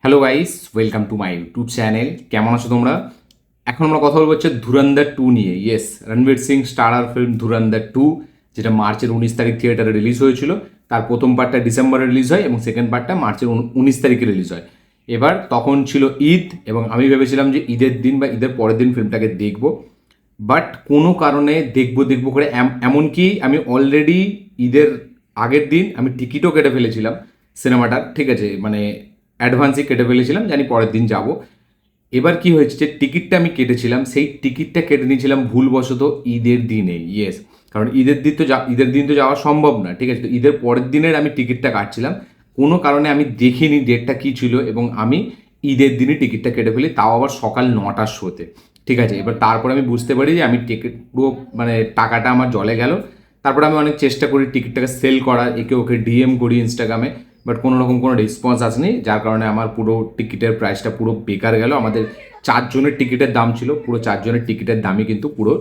Hello guys, welcome to my YouTube channel. কেমন আছো তোমরা? এখন আমরা কথা বলবো হচ্ছে ধুরন্ধর 2 নিয়ে। Yes, Ranveer Singh starrer film Dhurandhar 2, যেটা মার্চের 19 তারিখ থিয়েটারে রিলিজ হয়েছিল। তার প্রথম পার্টটা ডিসেম্বরে রিলিজ হয় এবং সেকেন্ড পার্টটা মার্চের 19 তারিখে রিলিজ হয়। এবার তখন ছিল ঈদ এবং আমি ভেবেছিলাম যে ঈদের দিন বা ঈদের পরের দিন ফিল্মটাকে দেখবো, বাট কোনো কারণে দেখবো করে এমনকি আমি অলরেডি ঈদের আগের দিন আমি টিকিটও কেটে ফেলেছিলাম সিনেমাটার। ঠিক আছে, মানে অ্যাডভান্সই কেটে ফেলেছিলাম, জানি পরের দিন যাব। এবার কি হয়েছে যে টিকিটটা আমি কেটেছিলাম, সেই টিকিটটা কেটে নিয়েছিলাম ভুলবশত ঈদের দিনে। ইয়েস, কারণ ঈদের দিন তো যাওয়া সম্ভব না। ঠিক আছে, তো ঈদের পরের দিনের আমি টিকিটটা কাটছিলাম। কোনো কারণে আমি দেখিনি ডেটটা কী ছিল এবং আমি ঈদের দিনই টিকিটটা কেটে ফেলি, তাও আবার সকাল 9টার শোতে। ঠিক আছে, এবার তারপরে আমি বুঝতে পারি যে আমি টিকিট পুরো মানে টাকাটা আমার জলে গেল। তারপরে আমি অনেক চেষ্টা করি টিকিটটাকে সেল করার, একে ওকে ডিএম করি ইনস্টাগ্রামে, বাট কোনো রকম কোনো রেসপন্স আসেনি, যার কারণে আমার পুরো টিকিটের প্রাইসটা পুরো বেকার গেল। আমাদের 4 জনের টিকিটের দাম ছিল, পুরো 4 জনের টিকিটের দামই কিন্তু পুরো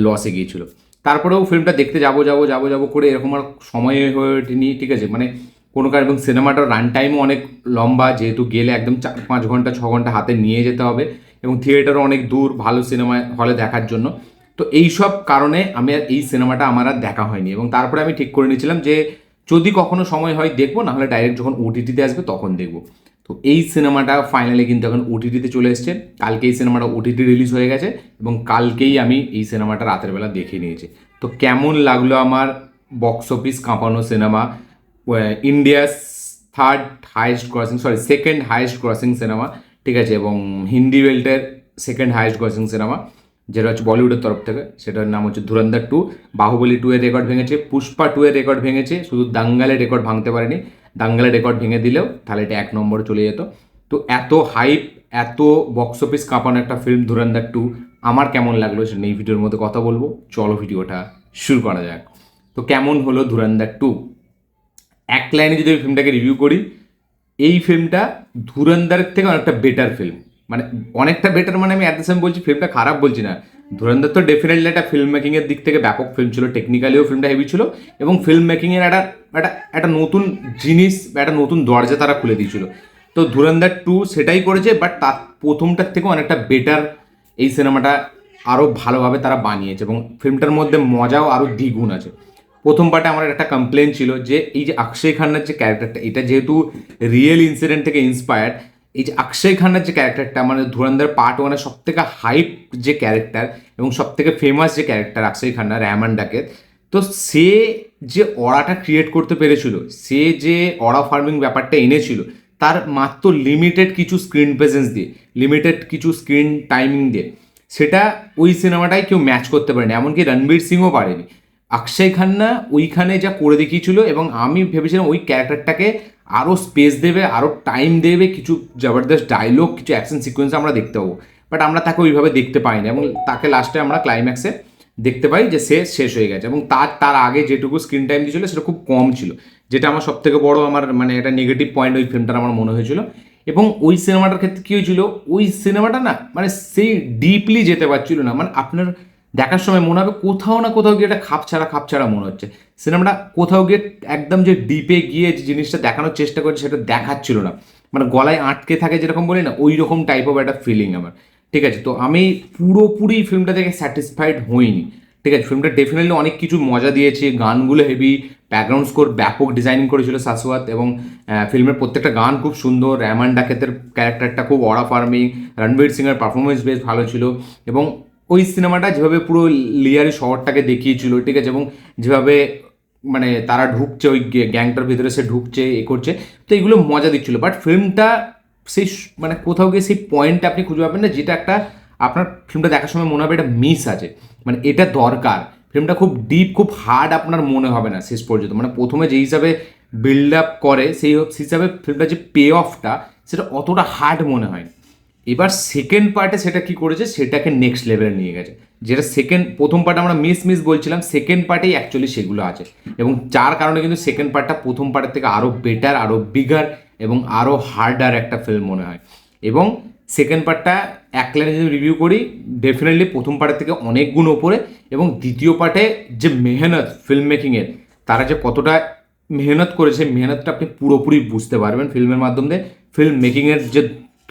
লসে গিয়েছিল। তারপরেও ফিল্মটা দেখতে যাবো করে এরকম আর সময় হয়ে ওঠেনি। ঠিক আছে, মানে কোনো কারণ, এবং সিনেমাটার রান টাইমও অনেক লম্বা, যেহেতু গেলে একদম 4-5 ঘন্টা 6 ঘন্টা হাতে নিয়ে যেতে হবে এবং থিয়েটারও অনেক দূর ভালো সিনেমা হলে দেখার জন্য। তো এইসব কারণে আমি আর এই সিনেমাটা আমার আর দেখা হয়নি এবং তারপরে আমি ঠিক করে নিয়েছিলাম যে যদি কখনো সময় হয় দেখবো, নাহলে ডাইরেক্ট যখন ওটিটিতে আসবে তখন দেখবো। তো এই সিনেমাটা ফাইনালি কিন্তু এখন ওটিটিতে চলে এসছে। কালকে এই সিনেমাটা ওটিটি রিলিজ হয়ে গেছে এবং কালকেই আমি এই সিনেমাটা রাতের বেলা দেখে নিয়েছি। তো কেমন লাগলো আমার বক্স অফিস কাঁপানো cinema, India's second highest crossing cinema. ঠিক আছে, এবং হিন্দি বেল্টের সেকেন্ড হাইয়েস্ট ক্রসিং সিনেমা, যেটা হচ্ছে বলিউডের তরফ থেকে, সেটার নাম হচ্ছে ধুরন্ধর 2। বাহুবলী 2 এর রেকর্ড ভেঙেছে, পুষ্পা 2 এর রেকর্ড ভেঙেছে, শুধু দাঙ্গালের রেকর্ড ভাঙতে পারেনি। দাঙ্গালের রেকর্ড ভেঙে দিলেও তাহলে এটা 1 নম্বরে চলে যেত। তো এত হাইপ, এত বক্স অফিস কাঁপানো একটা ফিল্ম ধুরন্ধর 2 আমার কেমন লাগলো সেটা এই ভিডিওর মধ্যে কথা বলবো। চলো ভিডিওটা শুরু করা যাক। তো কেমন হলো ধুরন্ধর 2? এক লাইনে যদি ওই ফিল্মটাকে রিভিউ করি, এই ফিল্মটা ধুরন্ধরের থেকে অনেকটা বেটার ফিল্ম। মানে অনেকটা বেটার, মানে আমি অ্যাট দ্য সেম বলছি, ফিল্মটা খারাপ বলছি না। ধুরন্ধর তো ডেফিনেটলি একটা ফিল্ম মেকিংয়ের দিক থেকে ব্যাপক ফিল্ম ছিল, টেকনিক্যালিও ফিল্মটা হেভি ছিল এবং ফিল্ম মেকিংয়ের একটা একটা একটা নতুন জিনিস, একটা নতুন দরজা তারা খুলে দিয়েছিল। তো ধুরন্ধর 2 সেটাই করেছে, বাট তার প্রথমটার থেকে অনেকটা বেটার এই সিনেমাটা আরও ভালোভাবে তারা বানিয়েছে এবং ফিল্মটার মধ্যে মজাও আরও দ্বিগুণ আছে। প্রথম পার্টে আমার একটা কমপ্লেন ছিল যে এই যে অক্ষয় খান্নার যে ক্যারেক্টারটা, এটা যেহেতু রিয়েল ইনসিডেন্ট থেকে ইন্সপায়ার্ড, এই যে অক্ষয় খান্নার যে ক্যারেক্টারটা, মানে ধুরন্ধর পার্ট 1-এর সব থেকে হাইপ যে ক্যারেক্টার এবং সব থেকে ফেমাস যে ক্যারেক্টার অক্ষয় খান্না, রেহমান ডাকেত, তো সে যে অরাটা ক্রিয়েট করতে পেরেছিল, সে যে অরা ফার্মিং ব্যাপারটা এনেছিল, তার মাত্র লিমিটেড কিছু স্ক্রিন প্রেজেন্স দিয়ে, লিমিটেড কিছু স্ক্রিন টাইমিং দিয়ে, সেটা ওই সিনেমাটাই কেউ ম্যাচ করতে পারেনি, এমনকি রণবীর সিংও পারেনি। অক্ষয় খান্না ওইখানে যা করে দেখিয়েছিল এবং আমি ভেবেছিলাম ওই ক্যারেক্টারটাকে আরও স্পেস দেবে, আরও টাইম দেবে, কিছু জবরদস্ত ডায়লগ, কিছু অ্যাকশন সিকোয়েন্স আমরা দেখতে পাবো, বাট আমরা তাকে ওইভাবে দেখতে পাইনি এবং তাকে লাস্টে আমরা ক্লাইম্যাক্সে দেখতে পাই যে সে শেষ হয়ে গেছে এবং তার তার আগে যেটুকু স্ক্রিন টাইম দিয়েছিল সেটা খুব কম ছিল, যেটা আমার সব থেকে বড় আমার মানে একটা নেগেটিভ পয়েন্ট ওই ফিল্মটার আমার মনে হয়েছিল। এবং ওই সিনেমাটার ক্ষেত্রে কী হয়েছিল, ওই সিনেমাটা না মানে সেই ডিপলি যেতে পারছিল না, মানে আপনার দেখার সময় মনে হবে কোথাও না কোথাও গিয়ে একটা খাপছাড়া মনে হচ্ছে। সিনেমাটা কোথাও গিয়ে একদম যে ডিপে গিয়ে যে জিনিসটা দেখানোর চেষ্টা করছে সেটা দেখাচ্ছিল না, মানে গলায় আটকে থাকে যেরকম বলি না, ওই রকম টাইপ অফ একটা ফিলিং আমার। ঠিক আছে, তো আমি পুরোপুরি ফিল্মটা থেকে স্যাটিসফাইড হইনি। ঠিক আছে, ফিল্মটা ডেফিনেটলি অনেক কিছু মজা দিয়েছে, গানগুলো হেভি, ব্যাকগ্রাউন্ড স্কোর ব্যাপক ডিজাইনিং করেছিল শাশ্বত এবং ফিল্মের প্রত্যেকটা গান খুব সুন্দর। রেহমান ডাকেতের ক্যারেক্টারটা খুব অরা ফার্মিং, রণবীর সিংয়ের পারফরমেন্স বেশ ভালো ছিল এবং ওই সিনেমাটা যেভাবে পুরো লিয়ারি শহরটাকে দেখিয়েছিল, ঠিক আছে, এবং যেভাবে মানে তারা ঢুকছে ওই গ্যাংটার ভিতরে, সে ঢুকছে এ করছে, তো এগুলো মজা দিচ্ছিল। বাট ফিল্মটা সেই মানে কোথাও গিয়ে সেই পয়েন্টটা আপনি খুঁজে পাবেন না, যেটা একটা আপনার ফিল্মটা দেখার সময় মনে হবে এটা মিস আছে, মানে এটা দরকার। ফিল্মটা খুব ডিপ, খুব হার্ড আপনার মনে হবে না শেষ পর্যন্ত, মানে প্রথমে যে হিসাবে বিল্ড আপ করে সেই হিসাবে ফিল্মটা যে পে অফটা সেটা অতটা হার্ড মনে হয়। এবার সেকেন্ড পার্টে সেটা কি করেছে, সেটাকে নেক্সট লেভেলে নিয়ে গেছে, যেটা প্রথম পার্টে আমরা মিস বলছিলাম, সেকেন্ড পার্টেই অ্যাকচুয়ালি সেগুলো আছে এবং যার কারণে কিন্তু সেকেন্ড পার্টটা প্রথম পার্টের থেকে আরও বেটার, আরও বিগার এবং আরও হার্ডার একটা ফিল্ম মনে হয়। এবং সেকেন্ড পার্টটা এক লাইনে যদি রিভিউ করি, ডেফিনেটলি প্রথম পার্টের থেকে অনেক গুণ ওপরে এবং দ্বিতীয় পার্টে যে মেহনত ফিল্ম মেকিংয়ের, তারা যে কতটা মেহনত করেছে, মেহনতটা আপনি পুরোপুরি বুঝতে পারবেন ফিল্মের মাধ্যমে। ফিল্ম মেকিংয়ের যে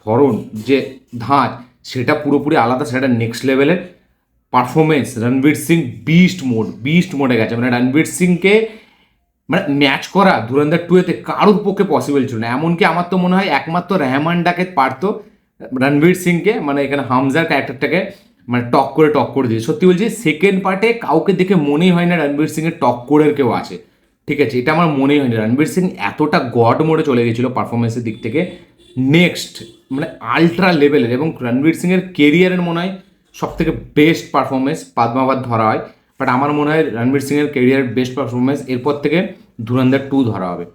ধরন, যে ধাঁচ, সেটা পুরোপুরি আলাদা, সেটা নেক্সট লেভেলের পারফরমেন্স। রণবীর সিং বিস্ট মোডে গেছে, মানে রণবীর সিংকে মানে ম্যাচ করা ধুরন্ধর 2-তে কারোর পক্ষে পসিবল ছিল না। এমনকি আমার তো মনে হয় একমাত্র রেহমান ডাকেত পারতো রণবীর সিংকে, মানে এখানে হামজার ক্যারেক্টারটাকে মানে টক করে দিয়ে। সত্যি বলছি, সেকেন্ড পার্টে কাউকে দেখে মনেই হয় না রণবীর সিংয়ের টক্করের কেউ আছে, ঠিক আছে? এটা আমার মনেই হয়নি। রণবীর সিং এতটা গড মোডে চলে গেছিলো পারফরমেন্সের দিক থেকে, নেক্সট মানে আলট্রা লেভেলের। এবং রণবীর সিংয়ের কেরিয়ারের মনে হয় সব থেকে বেস্ট পারফরমেন্স পদ্মাবত ধরা হয়, বাট আমার মনে হয় রণবীর সিংয়ের কেরিয়ারের বেস্ট পারফরমেন্স এরপর থেকে ধুরন্ধর 2 ধরা হবে।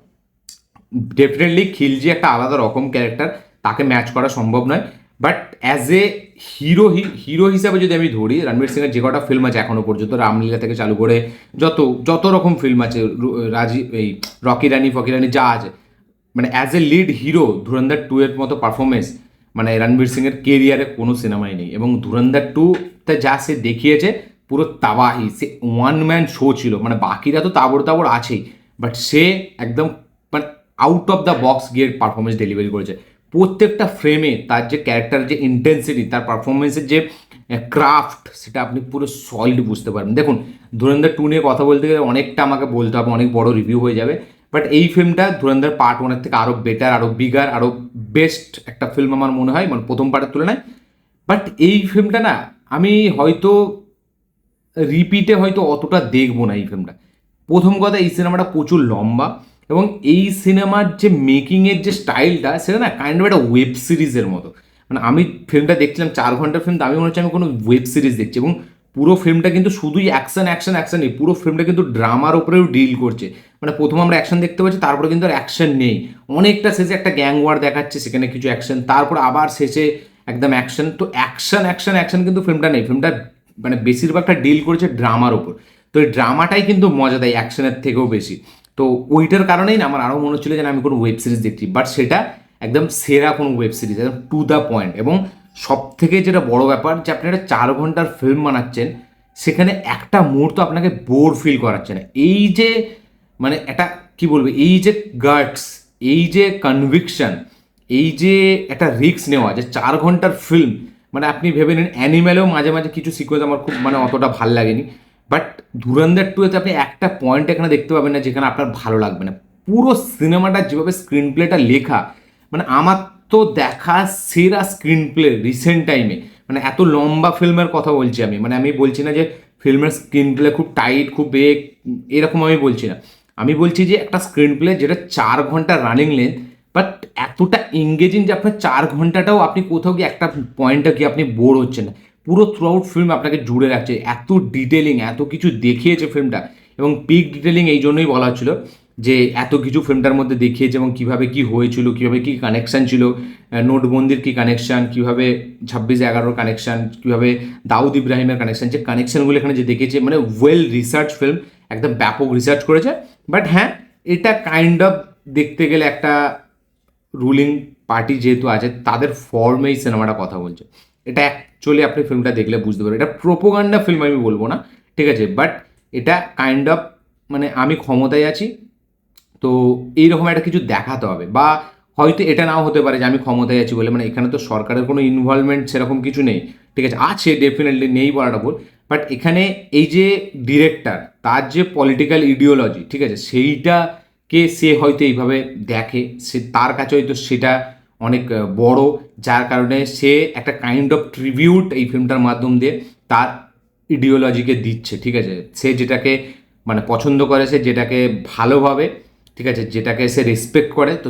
ডেফিনেটলি খিলজি একটা আলাদা রকম ক্যারেক্টার, তাকে ম্যাচ করা সম্ভব নয়। বাট অ্যাজ এ হিরো হিসাবে যদি আমি ধরি, রণবীর সিংয়ের যে কটা ফিল্ম আছে এখনো পর্যন্ত, রামলীলা থেকে চালু করে যত যত রকম ফিল্ম আছে, এই রকি রানি ফকি রানি যা আছে, মানে অ্যাজ এ লিড হিরো ধুরন্ধর 2 এর মতো পারফরমেন্স মানে রণবীর সিংয়ের কেরিয়ারে কোনো সিনেমায় নেই। এবং ধুরন্ধর 2-তে যা সে দেখিয়েছে পুরো তাবাহি, সে ওয়ান ম্যান শো ছিল, মানে বাকিরা তো তাবড় তাবড় আছেই, বাট সে একদম মানে আউট অফ দ্য বক্স গিয়ে পারফরমেন্স ডেলিভারি করেছে। প্রত্যেকটা ফ্রেমে তার যে ক্যারেক্টার, যে ইন্টেন্সিটি, তার পারফরমেন্সের যে ক্রাফট, সেটা আপনি পুরো সলিড বুঝতে পারবেন। দেখুন, ধুরন্ধর 2 নিয়ে কথা বলতে গেলে অনেকটা আমাকে বলতে হবে, অনেক বড় রিভিউ হয়ে যাবে, বাট এই ফিল্মটা ধুরন্ধর পার্ট 1-এর থেকে আরও বেটার, আরও বিগার, আরও বেস্ট একটা ফিল্ম আমার মনে হয়, মানে প্রথম পার্টের তুলনায়। বাট এই ফিল্মটা না আমি হয়তো রিপিটে হয়তো অতটা দেখবো না এই ফিল্মটা। প্রথম কথা, এই সিনেমাটা প্রচুর লম্বা, এবং এই সিনেমার যে মেকিংয়ের যে স্টাইলটা, সেটা না কাইন্ড অফ একটা ওয়েব সিরিজের মতো। মানে আমি ফিল্মটা দেখছিলাম 4 ঘন্টার ফিল্ম, তো আমি মনে হচ্ছে আমি কোনো ওয়েব সিরিজ দেখছি। এবং পুরো ফিল্মটা কিন্তু শুধুই অ্যাকশনই, পুরো ফিল্মটা কিন্তু ড্রামার ওপরেও ডিল করছে। মানে প্রথম আমরা অ্যাকশন দেখতে পাচ্ছি, তারপরে কিন্তু আর অ্যাকশন নেই, অনেকটা শেষে একটা গ্যাং ওয়ার দেখাচ্ছে, সেখানে কিছু অ্যাকশন, তারপর আবার শেষে একদম অ্যাকশন। তো অ্যাকশন কিন্তু ফিল্মটা নেই। ফিল্মটা মানে বেশিরভাগটা ডিল করেছে ড্রামার ওপর। তো এই ড্রামাটাই কিন্তু মজা দেয় অ্যাকশনের থেকেও বেশি। তো ওইটার কারণেই না আমার আরও মনে হচ্ছিল যে আমি কোনো ওয়েব সিরিজ দেখছি, বাট সেটা একদম সেরা কোনো ওয়েব সিরিজ, একদম টু দ্য পয়েন্ট। এবং সব থেকে যেটা বড় ব্যাপার, যে আপনি একটা 4 ঘন্টার ফিল্ম বানাচ্ছেন, সেখানে একটা মুহূর্ত আপনাকে বোর ফিল করাচ্ছে না। এই যে মানে একটা কি বলবো, এই যে গাটস, এই যে কনভিকশন, এই যে একটা রিস্ক নেওয়া, যে 4 ঘন্টার ফিল্ম, মানে আপনি ভেবে নিন অ্যানিমেলেও মাঝে মাঝে কিছু সিকোয়েন্স আমার খুব মানে অতটা ভাল লাগেনি, বাট ধুরন্ধর 2-তে আপনি একটা পয়েন্ট এখানে দেখতে পাবেন না যেখানে আপনার ভালো লাগবে না। পুরো সিনেমাটা যেভাবে স্ক্রিন প্লেটা লেখা, মানে আমার তো দেখা সেরা স্ক্রিন প্লে রিসেন্ট টাইমে। মানে এত লম্বা ফিল্মের কথা বলছি আমি, মানে আমি বলছি না যে ফিল্মের স্ক্রিন প্লে খুব টাইট, খুব এরকম আমি বলছি না। আমি বলছি যে একটা স্ক্রিন প্লে যেটা 4 ঘন্টা রানিং লেন্থ, বাট এতটা এঙ্গেজিং যে আপনার 4 ঘন্টাটাও আপনি কোথাও গিয়ে একটা পয়েন্টে গিয়ে আপনি বোর হচ্ছেন না। পুরো থ্রু আউট ফিল্ম আপনাকে জুড়ে রাখছে, এত ডিটেলিং, এত কিছু দেখিয়েছে ফিল্মটা। এবং পিক ডিটেলিং এই জন্যই বলা হচ্ছিল যে এত কিছু ফিল্মটার মধ্যে দেখিয়েছে, এবং কীভাবে কী হয়েছিল, কীভাবে কী কানেকশান ছিল, নোটবন্দির কী কানেকশান, কীভাবে 26/11 কানেকশান, কীভাবে দাউদ ইব্রাহিমের কানেকশান, যে কানেকশানগুলো এখানে যে দেখিয়েছে, মানে ওয়েল রিসার্চ ফিল্ম, একদম ব্যাপক রিসার্চ করেছে। বাট হ্যাঁ, এটা কাইন্ড অফ দেখতে গেলে একটা রুলিং পার্টি যেহেতু আছে, তাদের ফর্মেই সিনেমাটা কথা বলছে। এটা অ্যাকচুয়ালি আপনি ফিল্মটা দেখলে বুঝতে পারবেন, এটা প্রোপোগান্ডা ফিল্ম আমি বলবো না, ঠিক আছে, বাট এটা কাইন্ড অফ মানে আমি ক্ষমতায় আছি, তো এইরকম একটা কিছু দেখাতে হবে। বা হয়তো এটা নাও হতে পারে যে আমি ক্ষমতায় আছি বলে, মানে এখানে তো সরকারের কোনো ইনভলভমেন্ট সেরকম কিছু নেই, ঠিক আছে, আছে ডেফিনেটলি, নেই বলাটা ভুল, বাট এখানে এই যে ডিরেক্টর, তার যে পলিটিক্যাল ইডিওলজি, ঠিক আছে, সেইটাকে সে হয়তো এইভাবে দেখে, সে তার কাছে হয়তো সেটা অনেক বড়, যার কারণে সে একটা কাইন্ড অফ ট্রিবিউট এই ফিল্মটার মাধ্যম দিয়ে তার ইডিওলজিকে দিচ্ছে, ঠিক আছে, সে যেটাকে মানে পছন্দ করে, সে যেটাকে ভালোভাবে, ঠিক আছে, যেটাকে সে রেসপেক্ট করে, তো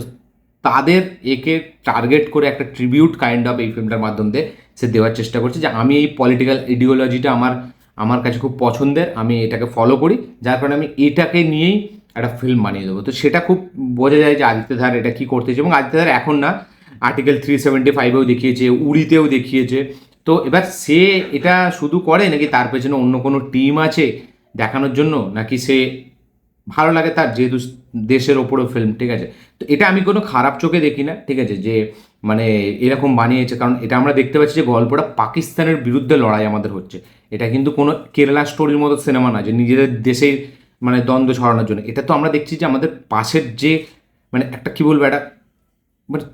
তাদের একে টার্গেট করে একটা ট্রিবিউট কাইন্ড অফ এই ফিল্মটার মাধ্যম দিয়ে সে দেওয়ার চেষ্টা করছে, যে আমি এই পলিটিক্যাল ইডিওলজিটা আমার কাছে খুব পছন্দের, আমি এটাকে ফলো করি, যার কারণে আমি এটাকে নিয়েই একটা ফিল্ম বানিয়ে দেবো। তো সেটা খুব বোঝা যায় যে আদিত্যধার এটা কী করতেছে। এবং আদিত্যধার এখন না আর্টিকেল 375-এও দেখিয়েছে, উড়িতেও দেখিয়েছে। তো এবার সে এটা শুধু করে নাকি তার পেছনে অন্য কোনো টিম আছে দেখানোর জন্য, নাকি সে ভালো লাগে তার, যেহেতু দেশের ওপরও ফিল্ম, ঠিক আছে, তো এটা আমি কোনো খারাপ চোখে দেখি না, ঠিক আছে, যে মানে এরকম বানিয়েছে, কারণ এটা আমরা দেখতে পাচ্ছি যে গল্পটা পাকিস্তানের বিরুদ্ধে লড়াই আমাদের হচ্ছে। এটা কিন্তু কোনো কেরালা স্টোরির মতো সিনেমা না যে নিজেদের দেশের মানে দ্বন্দ্ব ছড়ানোর জন্য। এটা তো আমরা দেখছি যে আমাদের পাশের যে মানে একটা কী বলবো, একটা মানে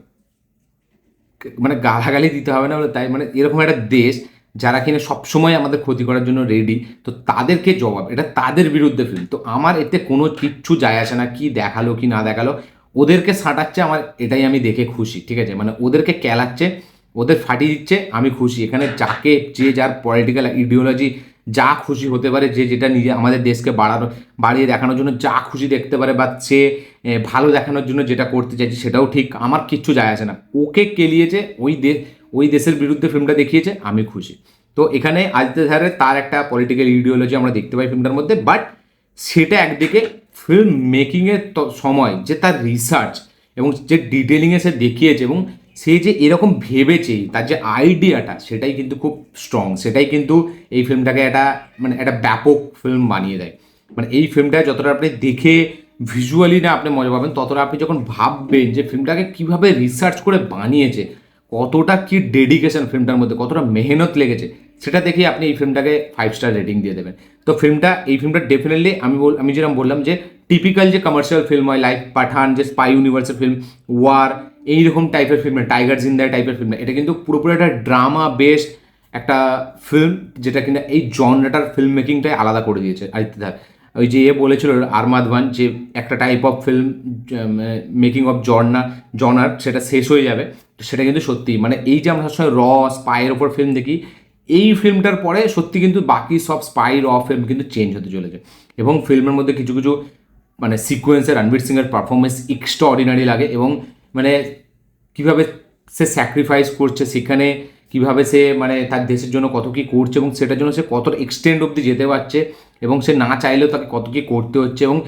মানে গালাগালি দিতে হবে না বলে তাই, মানে এরকম একটা দেশ যারা কিনা সবসময় আমাদের ক্ষতি করার জন্য রেডি, তো তাদেরকে জবাব, এটা তাদের বিরুদ্ধে ফিল্ম। তো আমার এতে কোনো কিচ্ছু যায় আসে না কি দেখালো কি না দেখালো, ওদেরকে সাঁটাচ্ছে, আমার এটাই আমি দেখে খুশি, ঠিক আছে, মানে ওদেরকে ক্যালাচ্ছে, ওদের ফাটিয়ে দিচ্ছে, আমি খুশি। এখানে যাকে যে যার পলিটিক্যাল ইডিওলজি যা খুশি হতে পারে, যে যেটা নিজে আমাদের দেশকে বাড়িয়ে দেখানোর জন্য যা খুশি দেখতে পারে, বা সে ভালো দেখানোর জন্য যেটা করতে চাইছে সেটাও ঠিক, আমার কিচ্ছু যায় আসে না। ওকে কেলিয়েছে, ওই দেশের বিরুদ্ধে ফিল্মটা দেখিয়েছে, আমি খুশি। তো এখানে আদিত্য ধারে তার একটা পলিটিক্যাল ইডিওলজি আমরা দেখতে পাই ফিল্মটার মধ্যে, বাট সেটা একদিকে ফিল্ম মেকিংয়ের সময় যে তার রিসার্চ এবং যে ডিটেলিংয়ে সে দেখিয়েছে, এবং সে যে এরকম ভেবেছে, তার যে আইডিয়াটা, সেটাই কিন্তু খুব স্ট্রং, সেটাই কিন্তু এই ফিল্মটাকে একটা মানে একটা ব্যাপক ফিল্ম বানিয়ে দেয়। মানে এই ফিল্মটা যতটা আপনি দেখে ভিজুয়ালি না আপনি মজা পাবেন, ততটা আপনি যখন ভাববেন যে ফিল্মটাকে কীভাবে রিসার্চ করে বানিয়েছে, কতটা কি ডেডিকেশন ফিল্মটার মধ্যে, কতটা মেহনত লেগেছে, সেটা দেখেই আপনি এই ফিল্মটাকে 5 স্টার রেটিং দিয়ে দেবেন। তো এই ফিল্মটা ডেফিনেটলি আমি যেরকম বললাম যে টিপিক্যাল যে কমার্শিয়াল ফিল্ম হয়, লাইক পাঠান, যে স্পাই ইউনিভার্সের ফিল্ম, ওয়ার, এইরকম টাইপের ফিল্ম, টাইগার জিন্দা টাইপের ফিল্ম, এটা কিন্তু পুরোপুরি একটা ড্রামা বেসড একটা ফিল্ম, যেটা কিনা এই জনরাটার ফিল্ম মেকিংটাই আলাদা করে দিয়েছে আদিত্য। ওই যে বলেছিল আরমাদ ভান যে একটা type of film making of genre সেটা শেষ হয়ে যাবে, সেটা কিন্তু সত্যি। মানে এই যে আমরা সবসময় স্পাইয়ের ওপর ফিল্ম দেখি, এই ফিল্মটার পরে সত্যি কিন্তু বাকি সব স্পাই ফিল্ম কিন্তু চেঞ্জ হতে চলেছে। এবং ফিল্মের মধ্যে কিছু কিছু মানে সিকোয়েন্সে রণবীর সিংয়ের পারফরমেন্স এক্সট্রা অর্ডিনারি লাগে, এবং মানে কীভাবে সে স্যাক্রিফাইস করছে সেখানে, কীভাবে সে মানে তার দেশের জন্য কত কী করছে, এবং সেটার জন্য সে কত এক্সটেন্ড অবধি যেতে পারছে, এবং সে না চাইলেও তাকে কত কী করতে হচ্ছে, এবং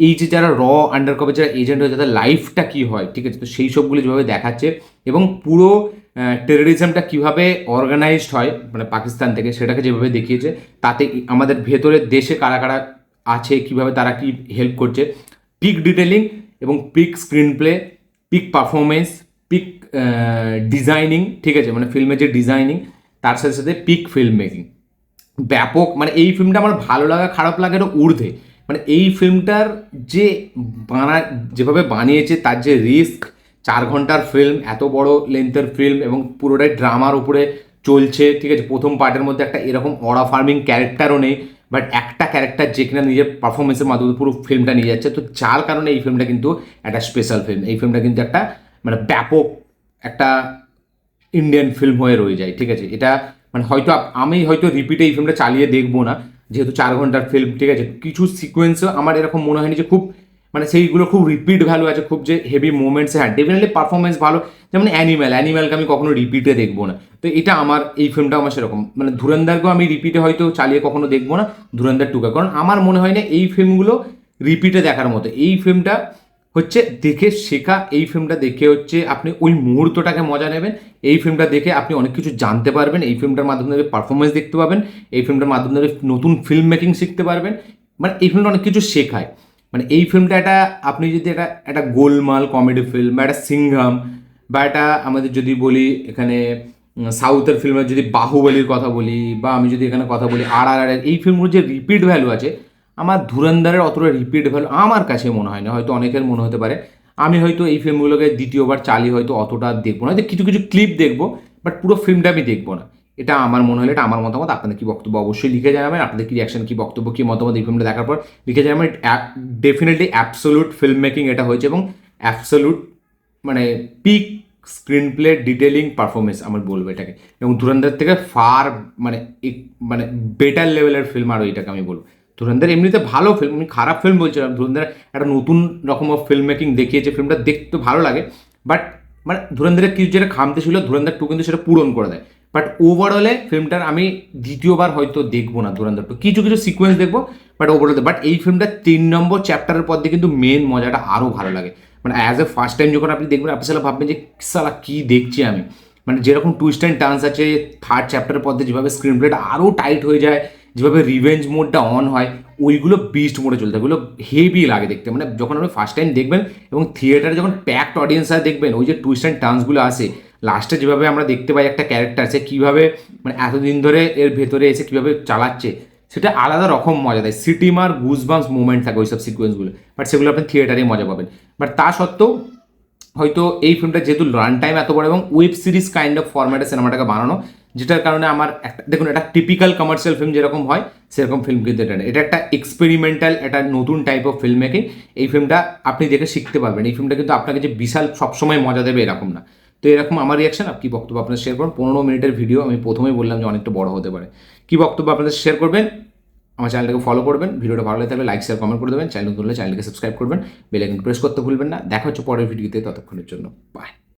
এই যে যারা আন্ডার কভার যারা এজেন্ট হয়, তাদের লাইফটা কী হয়, ঠিক আছে, তো সেই সবগুলো যেভাবে দেখাচ্ছে, এবং পুরো টেরোরিজমটা কীভাবে অর্গানাইজড হয় মানে পাকিস্তান থেকে, সেটাকে যেভাবে দেখিয়েছে, তাতে আমাদের ভেতরের দেশে কারা কারা আছে, কীভাবে তারা কী হেল্প করছে, পিক ডিটেলিং এবং peak screenplay, peak performance, peak designing, ঠিক আছে, মানে ফিল্মের যে ডিজাইনিং, তার সাথে সাথে পিক ফিল্ম মেকিং, ব্যাপক। মানে এই ফিল্মটা আমার ভালো লাগা খারাপ লাগারও ঊর্ধ্বে। মানে এই ফিল্মটার যে যেভাবে বানিয়েছে, তার যে রিস্ক, 4 ঘন্টার ফিল্ম, এত বড় লেন্থের ফিল্ম, এবং পুরোটাই ড্রামার উপরে চলছে, ঠিক আছে, প্রথম পার্টের মধ্যে একটা এরকম অরা ফার্মিং ক্যারেক্টারও নেই, বাট একটা ক্যারেক্টার যে কিনা নিজের পারফরমেন্সের মাধ্যমে পুরো ফিল্মটা নিয়ে যাচ্ছে, তো যার কারণে এই ফিল্মটা কিন্তু একটা স্পেশাল ফিল্ম। এই ফিল্মটা কিন্তু একটা মানে ব্যাপক একটা ইন্ডিয়ান ফিল্ম হয়ে রয়ে যায়, ঠিক আছে। এটা মানে আমি হয়তো রিপিটে এই ফিল্মটা চালিয়ে দেখবো না, যেহেতু 4 ঘন্টার ফিল্ম, ঠিক আছে। কিছু সিকোয়েন্সও আমার এরকম মনে হয়নি যে খুব মানে সেইগুলো খুব রিপিট ভ্যালু আছে, খুব যে হেভি মুভমেন্টস, হ্যাঁ ডেফিনেটলি পারফরমেন্স ভালো, যেমন অ্যানিম্যালকে আমি কখনো রিপিটে দেখবো না। তো এটা এই ফিল্মটা আমার সেরকম, মানে ধুরন্ধরকেও আমি রিপিটে হয়তো চালিয়ে কখনো দেখবো না, ধুরন্ধর 2কে, কারণ আমার মনে হয় না এই ফিল্মগুলো রিপিটে দেখার মতো। এই ফিল্মটা হচ্ছে দেখে শেখা, এই ফিল্মটা দেখে হচ্ছে আপনি ওই মুহূর্তটাকে মজা নেবেন, এই ফিল্মটা দেখে আপনি অনেক কিছু জানতে পারবেন, এই ফিল্মটার মাধ্যমে পারফরমেন্স দেখতে পাবেন, এই ফিল্মটার মাধ্যমে নতুন ফিল্ম মেকিং শিখতে পারবেন, মানে এই ফিল্মটা অনেক কিছু শেখায়। মানে এই ফিল্মটা আপনি যদি একটা গোলমাল কমেডি ফিল্ম, বা একটা সিংঘাম, বা একটা আমাদের যদি বলি এখানে সাউথের ফিল্মের যদি বাহুবলীর কথা বলি, বা আমি যদি এখানে কথা বলি RRR, এই ফিল্মগুলোর যে রিপিট ভ্যালু আছে, আমার ধুরন্ধরের অতটা রিপিট ভ্যালু আমার কাছে মনে হয় না, হয়তো অনেকের মনে হতে পারে। আমি হয়তো এই ফিল্মগুলোকে দ্বিতীয়বার চালিয়ে হয়তো অতটা দেখবো না, হয়তো কিছু কিছু ক্লিপ দেখবো, বাট পুরো ফিল্মটা আমি দেখবো না। এটা আমার মনে হলো, এটা আমার মতামত। আপনাদের কি বক্তব্য অবশ্যই লিখে জানাবেন, আপনাদের কি রিয়াকশন, কি বক্তব্য, কি মতামত এই ফিল্মটা দেখার পর লিখে জানাবেন। ডেফিনেটলি অ্যাবসোলুট ফিল্ম মেকিং এটা হয়েছে, এবং অ্যাবসোলুট মানে peak screenplay, detailing, performance আমার বলবো এটাকে, এবং ধুরন্ধর থেকে ফার মানে মানে বেটার লেভেলের ফিল্ম আরও এটাকে আমি বলবো। ধুরন্ধর এমনিতে ভালো ফিল্ম, আমি খারাপ ফিল্ম বলছিলাম, ধুরন্ধর একটা নতুন রকম অফ ফিল্ম মেকিং দেখিয়েছে, ফিল্মটা দেখতে ভালো লাগে, বাট মানে ধুরন্ধরের কিছু যেটা খামতে ছিল, ধুরন্ধর 2 কিন্তু সেটা পূরণ করে দেয়। বাট ওভারঅলে ফিল্মটার আমি দ্বিতীয়বার হয়তো দেখবো না ধুরন্ধর 2, কিছু কিছু সিকোয়েন্স দেখবো, বাট ওভারঅলে। বাট এই ফিল্মটা 3 নম্বর চ্যাপ্টারের পর দিয়ে কিন্তু মেন মজাটা আরও ভালো লাগে। মানে অ্যাজ এ ফার্স্ট টাইম যখন আপনি দেখবেন, আপনি সালা ভাববেন যে সালা কী দেখছি আমি, মানে যেরকম টুইস্ট অ্যান্ড টার্নস আছে 3rd চ্যাপ্টারের পর দিয়ে, যেভাবে স্ক্রিন প্লেটা আরও টাইট হয়ে যায়, যেভাবে রিভেঞ্জ মোডটা অন হয়, ওইগুলো বিস্ট মোডে চলতে, ওইগুলো হেভি লাগে দেখতে। মানে যখন আপনি ফার্স্ট টাইম দেখবেন এবং থিয়েটারে যখন প্যাকড অডিয়েন্স আর দেখবেন, ওই যে টুইস্ট অ্যান্ড টার্নসগুলো আসে লাস্টে, যেভাবে আমরা দেখতে পাই একটা ক্যারেক্টার সে কীভাবে মানে এতদিন ধরে এর ভেতরে এসে কীভাবে চালাচ্ছে, সেটা আলাদা রকম মজা দেয়, সিটিমার গুজবাম্পস মুভমেন্ট থাকে ওই সব সিকোয়েন্সগুলো, বাট সেগুলো আপনি থিয়েটারেই মজা পাবেন। বাট তা সত্ত্বেও হয়তো এই ফিল্মটা যেহেতু রান টাইম এত বড় এবং ওয়েব সিরিজ কাইন্ড অফ ফরম্যাটে সিনেমাটাকে বানানো, যেটার কারণে আমার একটা দেখুন, একটা টিপিক্যাল কমার্শিয়াল ফিল্ম যেরকম হয় সেরকম ফিল্ম কিন্তু এটা একটা এক্সপেরিমেন্টাল, একটা নতুন টাইপ অফ ফিল্ম মেকিং। এই ফিল্মটা আপনি দেখে শিখতে পারবেন। এই ফিল্মটা কিন্তু আপনাকে যে বিশাল সবসময় মজা দেবে এরকম না। তো এরকম আমার রিয়াকশন, কি বক্তব্য আপনার শেয়ার করুন। 15 মিনিটের ভিডিও, আমি প্রথমেই বললাম যে অনেকটা বড় হতে পারে। কি বক্তব্য আপনাদের শেয়ার করবেন, আমার চ্যানেলটাকে ফলো করবেন, ভিডিওটা ভালো লাগলে লাইক শেয়ার কমেন্ট করে দেবেন, চ্যানেল নতুন হলে চ্যানেলকে সাবস্ক্রাইব করবেন, বেল আইকন প্রেস করতে ভুলবেন না। দেখা হচ্ছে পরের ভিডিওতে, ততক্ষণের জন্য বাই।